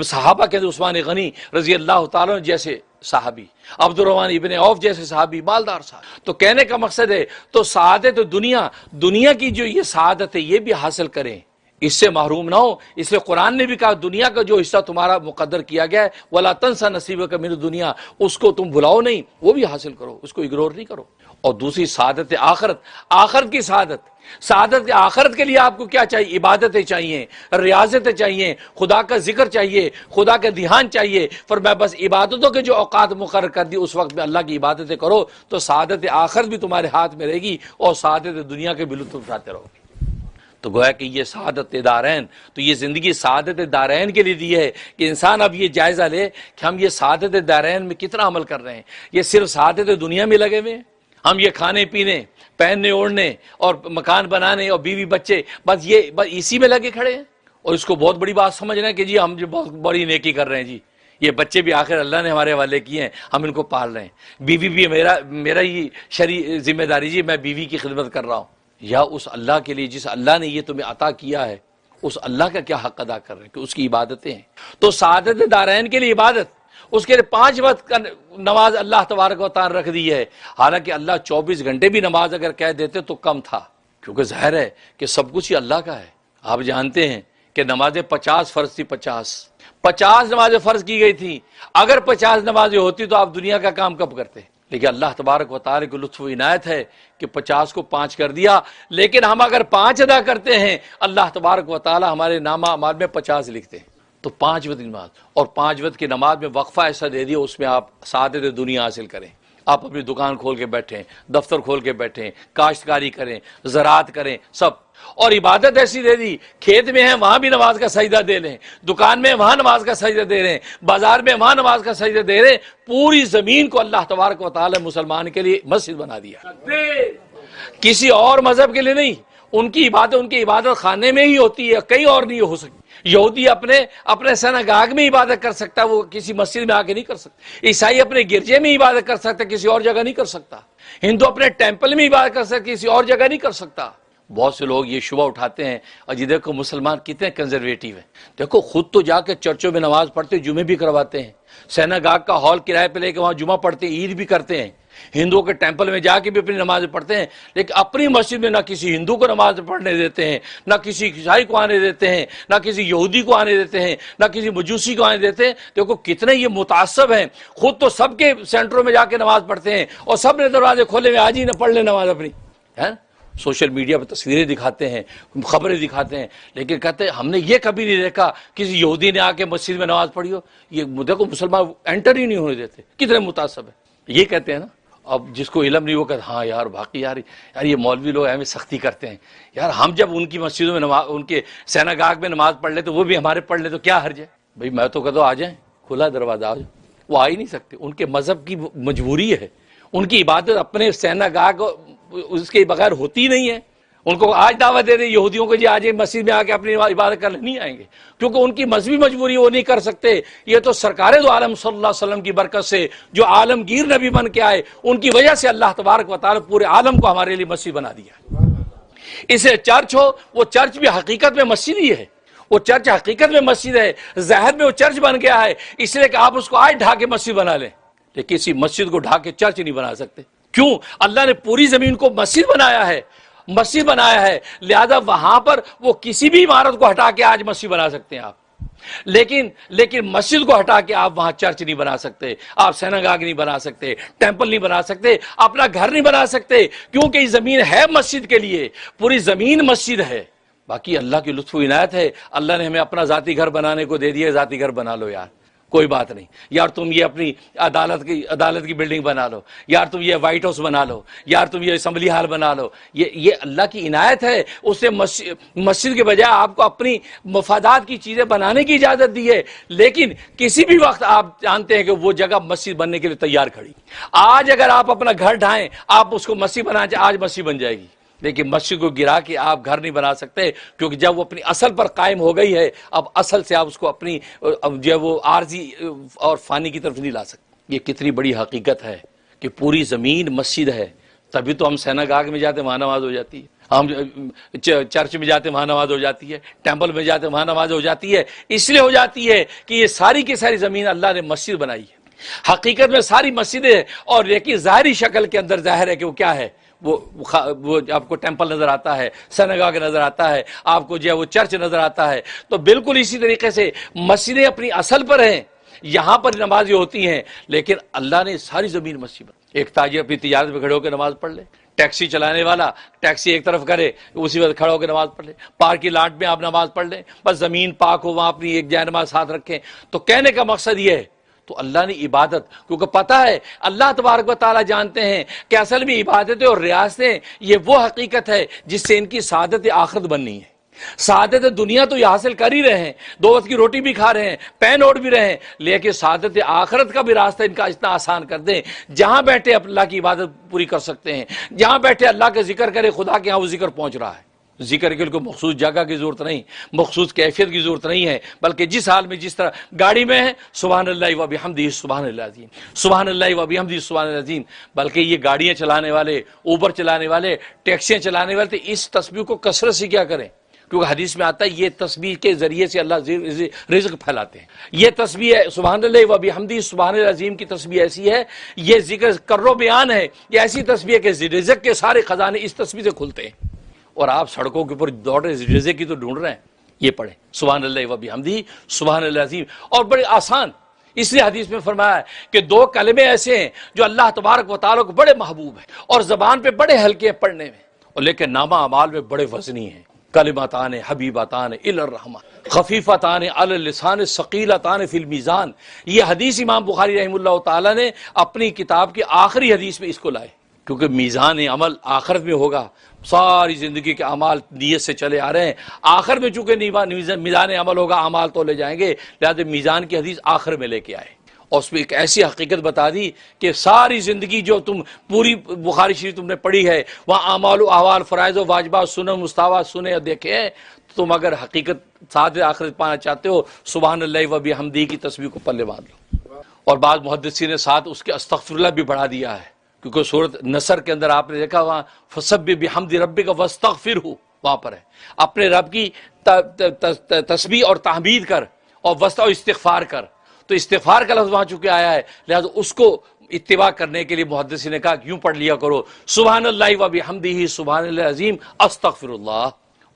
صحابہ کے عثمان غنی رضی اللہ تعالیٰ جیسے صحابی، عبد الرحمن ابن عوف جیسے صحابی، مالدار صاحب. تو کہنے کا مقصد ہے تو سعادت دنیا کی جو یہ سعادت ہے یہ بھی حاصل کریں، اس سے محروم نہ ہو. اس لیے قرآن نے بھی کہا دنیا کا جو حصہ تمہارا مقدر کیا گیا ہے وَلَا تَنْسَ نَصِيبَكَ مِنَ الدُّنْيَا، اس کو تم بھلاؤ نہیں، وہ بھی حاصل کرو، اس کو اگنور نہیں کرو. اور دوسری سعادت آخرت کی سعادت آخرت کے لیے آپ کو کیا چاہیے؟ عبادتیں چاہیے، ریاضتیں چاہیے، خدا کا ذکر چاہیے، خدا کا دھیان چاہیے. فرمایا بس عبادتوں کے جو اوقات مقرر کر دی اس وقت میں اللہ کی عبادتیں کرو تو سعادت آخرت بھی تمہارے ہاتھ میں رہے گی اور سعادت دنیا کے بھی لطف اٹھاتے رہو گے. تو گویا کہ یہ سعادت دارین، تو یہ زندگی سعادت دارین کے لیے دی ہے کہ انسان اب یہ جائزہ لے کہ ہم یہ سعادت دارین میں کتنا عمل کر رہے ہیں. یہ صرف سعادت دنیا میں لگے ہوئے ہیں، ہم یہ کھانے پینے، پہننے اوڑھنے اور مکان بنانے اور بیوی بچے، بس اسی میں لگے کھڑے ہیں. اور اس کو بہت بڑی بات سمجھ رہے ہیں کہ جی ہم جو بہت بڑی نیکی کر رہے ہیں، جی یہ بچے بھی آخر اللہ نے ہمارے حوالے کیے ہیں، ہم ان کو پال رہے ہیں. بیوی بھی میرا ہی شرعی ذمہ داری، جی میں بیوی کی خدمت کر رہا ہوں. یا اس اللہ کے لیے جس اللہ نے یہ تمہیں عطا کیا ہے اس اللہ کا کیا حق ادا کر رہے ہیں کہ اس کی عبادتیں ہیں. تو سعادت دارین کے لیے عبادت، اس کے لیے 5 وقت کا نماز اللہ تبارک و تعالی رکھ دی ہے. حالانکہ اللہ 24 گھنٹے بھی نماز اگر کہہ دیتے تو کم تھا، کیونکہ ظاہر ہے کہ سب کچھ ہی اللہ کا ہے. آپ جانتے ہیں کہ نمازیں 50 فرض تھی، 50 نمازیں فرض کی گئی تھی. اگر 50 نمازیں ہوتی تو آپ دنیا کا کام کب کرتے؟ لیکن اللہ تبارک و تعالی کو لطف و عنایت ہے کہ 50 کو 5 کر دیا. لیکن ہم اگر 5 ادا کرتے ہیں اللہ تبارک و تعالی ہمارے نامہ اعمال میں 50 لکھتے ہیں. تو 5 وقت کی نماز، اور 5 وقت کی نماز میں وقفہ ایسا دے دیا اس میں آپ سعادت دنیا حاصل کریں. آپ اپنی دکان کھول کے بیٹھیں، دفتر کھول کے بیٹھیں، کاشتکاری کریں، زراعت کریں، سب. اور عبادت ایسی دے دی، کھیت میں ہیں وہاں بھی نماز کا سجدہ دے لیں، دکان میں وہاں نماز کا سجدہ دے رہے ہیں، بازار میں وہاں نماز کا سجدہ دے رہے ہیں. پوری زمین کو اللہ تبارک و تعالی مسلمان کے لیے مسجد بنا دیا، کسی اور مذہب کے لیے نہیں. ان کی عبادت خانے میں ہی ہوتی ہے، کہیں اور نہیں ہو سکتی. یہودی اپنے سنگاگ میں عبادت کر سکتا، وہ کسی مسجد میں آ کے نہیں کر سکتا. عیسائی اپنے گرجے میں عبادت کر سکتا، کسی اور جگہ نہیں کر سکتا. ہندو اپنے ٹیمپل میں عبادت کر سکتا، کسی اور جگہ نہیں کر سکتا. بہت سے لوگ یہ شبہ اٹھاتے ہیں اور جی دیکھو مسلمان کتنے کنزرویٹو ہیں. دیکھو خود تو جا کے چرچوں میں نماز پڑھتے، جمعے بھی کرواتے ہیں، سیناگاگ کا ہال کرائے پہ لے کے وہاں جمعہ پڑھتے ہیں، عید بھی کرتے ہیں. ہندوؤں کے ٹیمپل میں جا کے بھی اپنی نماز پڑھتے ہیں، لیکن اپنی مسجد میں نہ کسی ہندو کو نماز پڑھنے دیتے ہیں، نہ کسی عیسائی کو آنے دیتے ہیں، نہ کسی یہودی کو آنے دیتے ہیں، نہ کسی مجوسی کو آنے دیتے ہیں. دیکھو کتنے یہ متعصب ہیں، خود تو سب کے سینٹروں میں جا کے نماز پڑھتے ہیں اور سب نے دروازے کھولے ہوئے، آج ہی نہ پڑھ لیں نماز اپنی. سوشل میڈیا پہ تصویریں دکھاتے ہیں، خبریں دکھاتے ہیں، لیکن کہتے ہیں ہم نے یہ کبھی نہیں دیکھا کسی یہودی نے آ کے مسجد میں نماز پڑھی ہو. یہ دیکھو مسلمان انٹر ہی نہیں ہونے دیتے، کتنے متعصب ہیں. یہ کہتے ہیں نا، اب جس کو علم نہیں وہ کہتے ہاں یار باقی یار یہ مولوی لوگ ہمیں سختی کرتے ہیں. یار ہم جب ان کی مسجدوں میں نماز، ان کے سیناگاگ میں نماز پڑھ لیں تو وہ بھی ہمارے پڑھ لیں تو کیا حرج ہے؟ بھائی میں تو کہتا ہوں آ جائیں، کھلا دروازہ آ جائیں. وہ آ ہی نہیں سکتے، ان کے مذہب کی مجبوری ہے. ان کی عبادت اپنے سیناگاگ اس کے بغیر ہوتی نہیں ہے. ان کو آج دعوت دے دیں یہودیوں کو، جی آج مسجد میں آ کے اپنی عبادت کرنے نہیں آئیں گے، کیونکہ ان کی مذہبی مجبوری وہ نہیں کر سکتے۔ یہ تو سرکار دو عالم صلی اللہ علیہ وسلم کی برکت سے جو عالمگیر نبی بن کے آئے، ان کی وجہ سے اللہ تبارک و تعالی پورے عالم کو ہمارے لیے مسجد بنا دیا۔ اسے چرچ ہو، وہ چرچ بھی حقیقت میں مسجد ہی ہے، وہ چرچ حقیقت میں مسجد ہے، ظاہر میں وہ چرچ بن گیا ہے، اس لیے کہ آپ اس کو آج ڈھا کے مسجد بنا لیں، لیکن کسی مسجد کو ڈھا کے چرچ نہیں بنا سکتے۔ کیوں؟ اللہ نے پوری زمین کو مسجد بنایا ہے، مسجد بنایا ہے، لہذا وہاں پر وہ کسی بھی عمارت کو ہٹا کے آج مسجد بنا سکتے ہیں آپ، لیکن مسجد کو ہٹا کے آپ وہاں چرچ نہیں بنا سکتے، آپ سیناگاگ نہیں بنا سکتے، ٹیمپل نہیں بنا سکتے، اپنا گھر نہیں بنا سکتے، کیونکہ یہ زمین ہے مسجد کے لیے، پوری زمین مسجد ہے۔ باقی اللہ کی لطف و عنایت ہے، اللہ نے ہمیں اپنا ذاتی گھر بنانے کو دے دیا، ذاتی گھر بنا لو یار، کوئی بات نہیں یار، تم یہ اپنی عدالت کی بلڈنگ بنا لو یار، تم یہ وائٹ ہاؤس بنا لو یار، تم یہ اسمبلی ہال بنا لو، یہ اللہ کی عنایت ہے۔ اس نے مسجد کے بجائے آپ کو اپنی مفادات کی چیزیں بنانے کی اجازت دی ہے، لیکن کسی بھی وقت آپ جانتے ہیں کہ وہ جگہ مسجد بننے کے لیے تیار کھڑی۔ آج اگر آپ اپنا گھر ڈھائیں، آپ اس کو مسجد بنائیں، آج مسجد بن جائے گی، لیکن مسجد کو گرا کے آپ گھر نہیں بنا سکتے، کیونکہ جب وہ اپنی اصل پر قائم ہو گئی ہے، اب اصل سے آپ اس کو اپنی جو وہ عارضی اور فانی کی طرف نہیں لا سکتے۔ یہ کتنی بڑی حقیقت ہے کہ پوری زمین مسجد ہے، تبھی تو ہم سیناگاگ میں جاتے وہاں نماز ہو جاتی ہے، ہم چرچ میں جاتے وہاں نماز ہو جاتی ہے، ٹیمپل میں جاتے وہاں نماز ہو جاتی ہے، اس لیے ہو جاتی ہے کہ یہ ساری کی ساری زمین اللہ نے مسجد بنائی ہے۔ حقیقت میں ساری مسجدیں، اور لیکن ظاہری شکل کے اندر ظاہر ہے کہ وہ کیا ہے، وہ آپ کو ٹیمپل نظر آتا ہے، سیناگاگ نظر آتا ہے، آپ کو جو ہے وہ چرچ نظر آتا ہے۔ تو بالکل اسی طریقے سے مسجدیں اپنی اصل پر ہیں، یہاں پر نمازیں ہوتی ہیں، لیکن اللہ نے ساری زمین مسجد بنا۔ ایک تاجر اپنی تجارت میں کھڑے ہو کے نماز پڑھ لے، ٹیکسی چلانے والا ٹیکسی ایک طرف کرے، اسی وقت کھڑا ہو کے نماز پڑھ لے، پارک کی لاٹ میں آپ نماز پڑھ لیں، بس زمین پاک ہو، وہاں اپنی ایک جائے نماز ساتھ رکھیں۔ تو کہنے کا مقصد یہ ہے، تو اللہ نے عبادت، کیونکہ پتہ ہے اللہ تبارک و تعالیٰ جانتے ہیں کہ اصل میں عبادتیں اور ریاستیں یہ وہ حقیقت ہے جس سے ان کی سعادت آخرت بننی ہے۔ سعادت دنیا تو یہ حاصل کر ہی رہے ہیں، 2 وقت کی روٹی بھی کھا رہے ہیں، پین اوڑھ بھی رہے ہیں، لیکن سعادت آخرت کا بھی راستہ ان کا اتنا آسان کر دیں، جہاں بیٹھے اللہ کی عبادت پوری کر سکتے ہیں، جہاں بیٹھے اللہ کا ذکر کرے، خدا کے ہاں وہ ذکر پہنچ رہا ہے۔ ذکر کے لیے کوئی مخصوص جگہ کی ضرورت نہیں، مخصوص کیفیت کی ضرورت نہیں ہے، بلکہ جس حال میں جس طرح گاڑی میں ہے سبحان اللہ و بحمدہ سبحان اللہ العظیم، سبحان اللہ و بحمدہ سبحان اللہ العظیم، بلکہ یہ گاڑیاں چلانے والے، اوبر چلانے والے، ٹیکسیاں چلانے والے تو اس تسبیح کو کثرت سے کیا کریں، کیونکہ حدیث میں آتا ہے یہ تسبیح کے ذریعے سے اللہ رزق پھیلاتے ہیں۔ یہ تسبیح ہے سبحان اللہ و بحمدہ سبحان اللہ العظیم کی تسبیح ایسی ہے، یہ ذکر کرو بیان ہے، یہ ایسی تسبیح ہے کہ رزق کے سارے خزانے اس تسبیح سے کھلتے ہیں، اور آپ سڑکوں کے اوپر دوڑ رہے رزق کی تو ڈھونڈ رہے ہیں۔ یہ پڑھیں سبحان اللہ و بحمدہ سبحان اللہ العظیم، اور بڑے آسان، اس لیے حدیث میں فرمایا ہے کہ 2 کلمے ایسے ہیں جو اللہ تبارک و تعالیٰ کو بڑے محبوب ہیں اور زبان پہ بڑے ہلکے ہیں پڑھنے میں، اور لیکن نامہ اعمال میں بڑے وزنی ہیں۔ کلماتان حبیباتان الی الرحمن خفیفتان علی اللسان ثقیلتان فی المیزان، یہ حدیث امام بخاری رحمہ اللہ تعالیٰ نے اپنی کتاب کی آخری حدیث میں اس کو لائے، کیونکہ میزان عمل آخرت میں ہوگا، ساری زندگی کے اعمال نیت سے چلے آ رہے ہیں، آخر میں چونکہ میزان عمل ہوگا، اعمال تو لے جائیں گے، لہذا میزان کی حدیث آخر میں لے کے آئے، اور اس میں ایک ایسی حقیقت بتا دی کہ ساری زندگی جو تم پوری بخاری شریف تم نے پڑھی ہے، وہاں اعمال و احوال، فرائض و واجبات، سنن مستحبات سنے اور دیکھے ہیں، تم اگر حقیقت ساتھ آخرت پانا چاہتے ہو، سبحان اللہ و بحمدہ کی تسبیح کو پلے باندھ لو۔ اور بعض محدثین نے ساتھ اس کے استغفر اللہ بھی بڑھا دیا ہے، کیونکہ سورۃ نصر کے اندر آپ نے دیکھا وہاں فسبح بحمد ربک واستغفرہ، وہاں پر ہے اپنے رب کی تسبیح اور تحمید کر اور استغفار کر، تو استغفار کا لفظ وہاں چونکہ آیا ہے، لہذا اس کو اتباع کرنے کے لیے محدثین نے کہا کہ یوں پڑھ لیا کرو سبحان اللہ و بحمدہ سبحان اللہ العظیم استغفر اللہ۔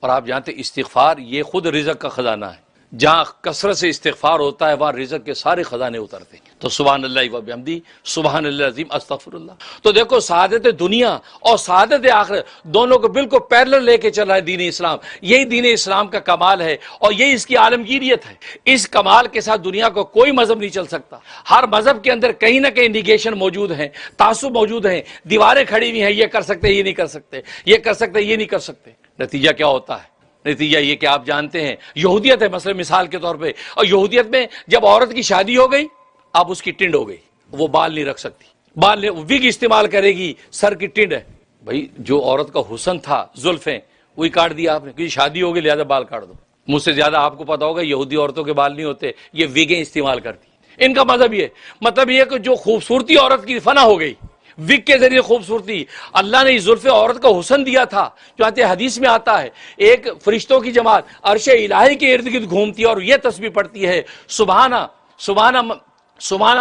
اور آپ جانتے استغفار یہ خود رزق کا خزانہ ہے، جہاں کثرت سے استغفار ہوتا ہے وہاں رزق کے سارے خزانے اترتے ہیں۔ تو سبحان اللہ و بحمدہ سبحان اللہ العظیم استغفر اللہ۔ تو دیکھو سعادت دنیا اور سعادت آخرت دونوں کو بالکل پیرلل لے کے چل رہا ہے دین اسلام، یہی دین اسلام کا کمال ہے اور یہی اس کی عالمگیریت ہے۔ اس کمال کے ساتھ دنیا کو کوئی مذہب نہیں چل سکتا، ہر مذہب کے اندر کہیں نہ کہیں نیگیشن موجود ہیں، تعصب موجود ہیں، دیواریں کھڑی ہوئی ہیں، یہ کر سکتے یہ نہیں کر سکتے، یہ کر سکتے یہ نہیں کر سکتے۔ نتیجہ کیا ہوتا ہے؟ نتیجہ یہ کہ آپ جانتے ہیں یہودیت ہے مثلا مثال کے طور پہ، اور یہودیت میں جب عورت کی شادی ہو گئی اب اس کی ٹنڈ ہو گئی، وہ بال نہیں رکھ سکتی، وگ استعمال کرے گی، سر کی ٹنڈ ہے۔ بھائی جو عورت کا حسن تھا زلفیں وہی کاٹ دیا آپ نے، کیونکہ شادی ہوگی لہذا بال کاٹ دو۔ مجھ سے زیادہ آپ کو پتا ہوگا یہودی عورتوں کے بال نہیں ہوتے، یہ ویگیں استعمال کرتی۔ ان کا مذہب یہ مطلب یہ کہ جو خوبصورتی عورت کی فنا ہو گئی، وگ کے ذریعے خوبصورتی، اللہ نے اس زلف عورت کا حسن دیا تھا، چونکہ حدیث میں آتا ہے ایک فرشتوں کی جماعت عرش الہی کے ارد گرد گھومتی ہے اور یہ تسبیح پڑھتی ہے، سبحانہ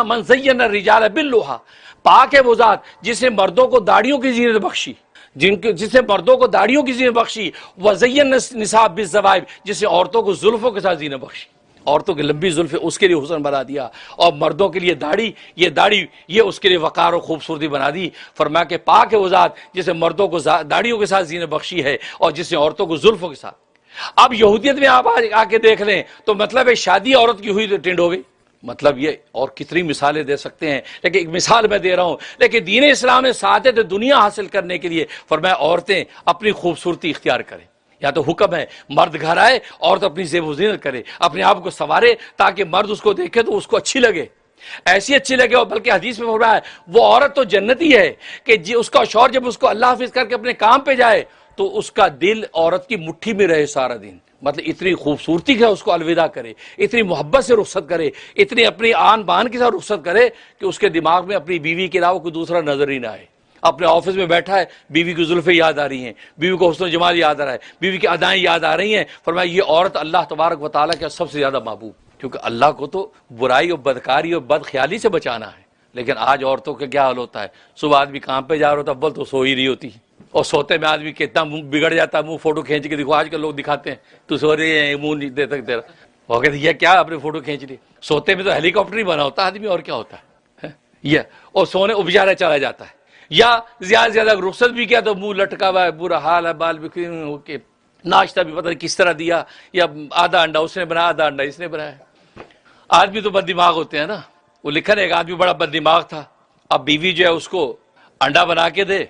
من زین الرجال باللوحا، پاک ہے وہ ذات جس نے مردوں کو داڑھیوں کی زینت بخشی، جس نے مردوں کو داڑھیوں کی زینت بخشی، وزین النساء بالزوائب، جس نے عورتوں کو زلفوں کے ساتھ زینت بخشی، عورتوں کی لمبی زلفیں اس کے لیے حسن بنا دیا، اور مردوں کے لیے داڑھی یہ اس کے لیے وقار و خوبصورتی بنا دی۔ فرمایا کہ پاک ہے وہ ذات جس نے مردوں کو داڑھیوں کے ساتھ زینت بخشی ہے اور جس نے عورتوں کو زلفوں کے ساتھ۔ اب یہودیت میں آپ آ کے دیکھ لیں تو مطلب ہے شادی عورت کی ہوئی تو ٹینڈ ہو گئی، مطلب یہ، اور کتنی مثالیں دے سکتے ہیں، لیکن ایک مثال میں دے رہا ہوں۔ لیکن دین اسلام نے سعادت دنیا حاصل کرنے کے لیے فرمایا عورتیں اپنی خوبصورتی اختیار کریں۔ یا تو حکم ہے مرد گھر آئے، عورت اپنی زیب و زینت کرے، اپنے آپ کو سنوارے تاکہ مرد اس کو دیکھے تو اس کو اچھی لگے، ایسی اچھی لگے۔ اور بلکہ حدیث میں فرمایا ہے وہ عورت تو جنتی ہے کہ اس کا شوہر جب اس کو اللہ حافظ کر کے اپنے کام پہ جائے تو اس کا دل عورت کی مٹھی میں رہے سارا دن، مطلب اتنی خوبصورتی کا اس کو الوداع کرے، اتنی محبت سے رخصت کرے، اتنی اپنی آن بان کے ساتھ رخصت کرے کہ اس کے دماغ میں اپنی بیوی کے علاوہ کوئی دوسرا نظر ہی نہ آئے۔ اپنے آفس میں بیٹھا ہے، بیوی کی زلفیں یاد آ رہی ہیں، بیوی کو حسن و جمال یاد آ رہا ہے، بیوی کی ادائیں یاد آ رہی ہیں۔ فرمایا یہ عورت اللہ تبارک و تعالیٰ کا سب سے زیادہ محبوب، کیونکہ اللہ کو تو برائی اور بدکاری اور بد خیالی سے بچانا ہے۔ لیکن آج عورتوں کا کیا حال ہوتا ہے، صبح آدمی کام پہ جا رہا ہوتا ہے، اول تو سو ہی رہی ہوتی ہے، اور سوتے میں آدمی کتنا منہ بگڑ جاتا ہے، منہ فوٹو کھینچ کے دیکھو، آج کل لوگ دکھاتے ہیں تو سو رہی ہے منہ نہیں دے تک تیرا، وہ کہتے یہ کیا اپنے فوٹو کھینچ لی، سوتے میں تو ہیلی کاپٹر ہی بنا ہوتا آدمی، اور کیا ہوتا ہے یہ، اور سونے بیچارہ چلا جاتا ہے۔ یا زیادہ سے زیادہ رخصت بھی کیا تو منہ لٹکا ہوا ہے، برا حال ہے، بال بکھرے ہو کے، ناشتہ بھی پتہ نہیں کس طرح دیا، یا آدھا انڈا اس نے بنایا، آدھا انڈا اس نے بنایا۔ آدمی تو بد دماغ ہوتے ہیں نا، وہ لکھا ہے ایک آدمی بڑا بد دماغ تھا، اب بیوی جو ہے اس کو انڈا بنا کے دے،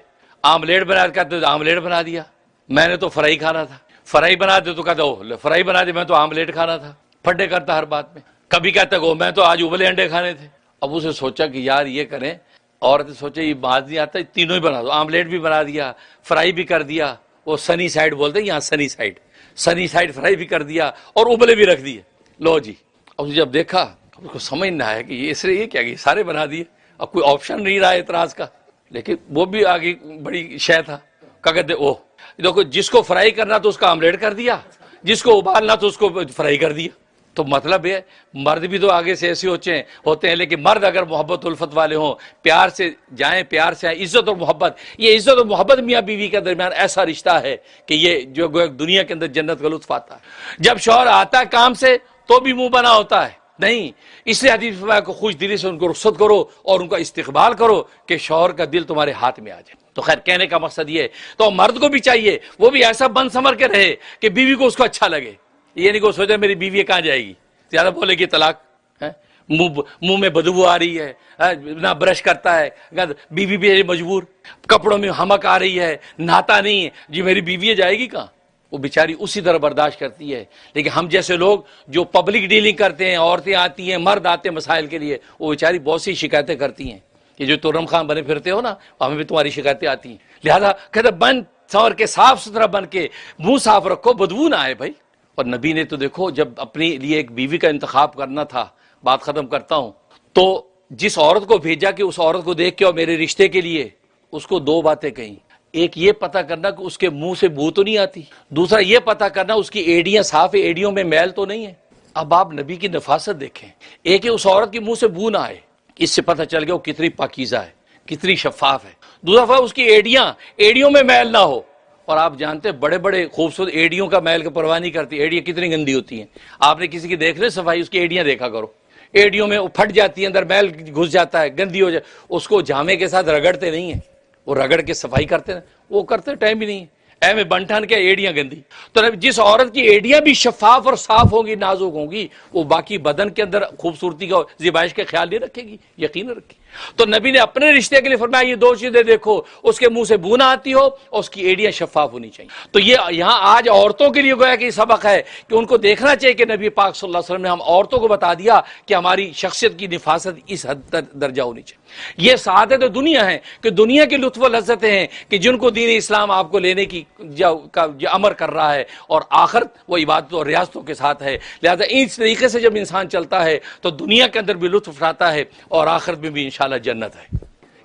آملیٹ بنا کے تو آملیٹ بنا دیا، میں نے تو فرائی کھانا تھا، فرائی بنا دے تو کہتا فرائی بنا دے، میں تو آملیٹ کھانا تھا، پھڈے کرتا ہر بات میں، کبھی کہتا کہ میں تو آج ابلے انڈے کھانے تھے۔ اب اسے سوچا کہ یار یہ کریں، عورت سوچے یہ بات نہیں آتا، تینوں ہی بنا دو، آملیٹ بھی بنا دیا، فرائی بھی کر دیا، وہ سنی سائڈ بولتے ہیں یہاں، سنی سائڈ فرائی بھی کر دیا اور ابلے بھی رکھ دیے، لو جی۔ اب جب دیکھا اس کو سمجھ نہ آیا کہ یہ اس لیے یہ کیا کہ سارے بنا دیے، اب کوئی آپشن نہیں رہا اعتراض کا، لیکن وہ بھی آگے بڑی شے تھا، کیا کہتے اوہ دیکھو جس کو فرائی کرنا تو اس کا آملیٹ کر دیا، جس کو ابالنا تو اس کو فرائی کر دیا۔ تو مطلب ہے مرد بھی تو آگے سے ایسے ہوتے ہیں، لیکن مرد اگر محبت الفت والے ہوں، پیار سے جائیں، پیار سے آئیں، عزت اور محبت، یہ عزت اور محبت میاں بیوی کے درمیان ایسا رشتہ ہے کہ یہ جو دنیا کے اندر جنت کا لطف آتا ہے۔ جب شوہر آتا ہے کام سے تو بھی منہ بنا ہوتا ہے نہیں، اس لیے حدیث فرمایا کو خوش دلی سے ان کو رخصت کرو اور ان کا استقبال کرو کہ شوہر کا دل تمہارے ہاتھ میں آ جائے۔ تو خیر کہنے کا مقصد یہ ہے، تو مرد کو بھی چاہیے وہ بھی ایسا بن سنور کے رہے کہ بیوی کو اس کو اچھا لگے، یہ نہیں کو سوچے میری بیوی کہاں جائے گی، زیادہ بولے گی طلاق، منہ میں بدبو آ رہی ہے، نہ برش کرتا ہے، بیوی بھی مجبور، کپڑوں میں ہمک آ رہی ہے، نہاتا نہیں ہے، جی میری بیوی جائے گی کہاں، وہ بیچاری اسی طرح برداشت کرتی ہے۔ لیکن ہم جیسے لوگ جو پبلک ڈیلنگ کرتے ہیں، عورتیں آتی ہیں، مرد آتے ہیں مسائل کے لیے، وہ بیچاری بہت سی شکایتیں کرتی ہیں کہ جو تورم خان بنے پھرتے ہو نا، ہمیں بھی تمہاری شکایتیں آتی ہیں، لہذا کہتے بن سنور کے صاف ستھرا بن کے منہ صاف رکھو، بدبو نہ آئے بھائی۔ اور نبی نے تو دیکھو جب اپنے لیے ایک بیوی کا انتخاب کرنا تھا، بات ختم کرتا ہوں، تو جس عورت کو بھیجا کہ اس عورت کو دیکھ کے اور میرے رشتے کے لیے، اس کو دو باتیں کہیں، ایک یہ پتہ کرنا کہ اس کے منہ سے بو تو نہیں آتی، دوسرا یہ پتہ کرنا اس کی ایڑیاں صاف ہے، ایڑیوں میں میل تو نہیں ہے۔ اب آپ نبی کی نفاست دیکھیں، ایک ہے اس عورت کے منہ سے بو نہ آئے، اس سے پتہ چل گیا وہ کتنی پاکیزہ ہے، کتنی شفاف ہے، دوسرا اس کی ایڑیوں میں میل نہ ہو۔ اور آپ جانتے ہیں بڑے بڑے خوبصورت ایڑیوں کا میل کا پرواہ نہیں کرتی، ایڑیاں کتنی گندی ہوتی ہیں، آپ نے کسی کی دیکھ لے صفائی، اس کی ایڑیاں دیکھا کرو، ایڑیوں میں وہ پھٹ جاتی ہے، اندر میل گھس جاتا ہے، گندی ہو جائے، اس کو جامے کے ساتھ رگڑتے نہیں ہیں، وہ رگڑ کے صفائی کرتے ہیں، وہ کرتے ٹائم بھی نہیں ہے، اے میں بنٹھان کے ایڑیاں گندی۔ تو جس عورت کی ایڑیاں بھی شفاف اور صاف ہوں گی، نازک ہوں گی، وہ باقی بدن کے اندر خوبصورتی کا زیبائش کا خیال نہیں رکھے گی، یقین رکھے۔ تو نبی نے اپنے رشتے کے لیے فرمایا یہ دو چیزیں دیکھو، اس کے منہ سے بو نہ آتی ہو اور اس کی ایڑیاں شفاف ہونی چاہیے۔ تو یہ یہاں آج عورتوں کے لیے گویا کہ سبق ہے کہ ان کو دیکھنا چاہیے کہ نبی پاک صلی اللہ علیہ وسلم نے ہم عورتوں کو بتا دیا کہ ہماری شخصیت کی نفاست اس حد تک درجہ ہونی چاہیے۔ یہ سعادت دنیا ہے کہ دنیا کی لطف و لذتیں ہیں کہ جن کو دین اسلام آپ کو لینے کی کا امر کر رہا ہے، اور آخرت وہ عبادت اور ریاضتوں کے ساتھ ہے۔ لہذا اس طریقے سے جب انسان چلتا ہے تو دنیا کے اندر بھی لطف اٹھاتا ہے اور آخرت میں بھی انشاءاللہ جنت ہے۔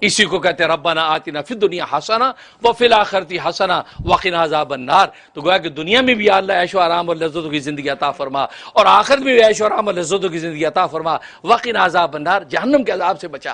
اسی کو کہتے ہیں ربنا آتنا فی الدنیا حسنہ وفی الآخرۃ حسنہ وقنا عذاب النار۔ تو گویا کہ دنیا میں بھی یا اللہ عیش و آرام اور لذتوں کی زندگی عطا فرما، اور آخرت میں بھی عیش و آرام اور لذتوں کی زندگی عطا فرما، وقنا عذاب النار، جہنم کے عذاب سے بچا۔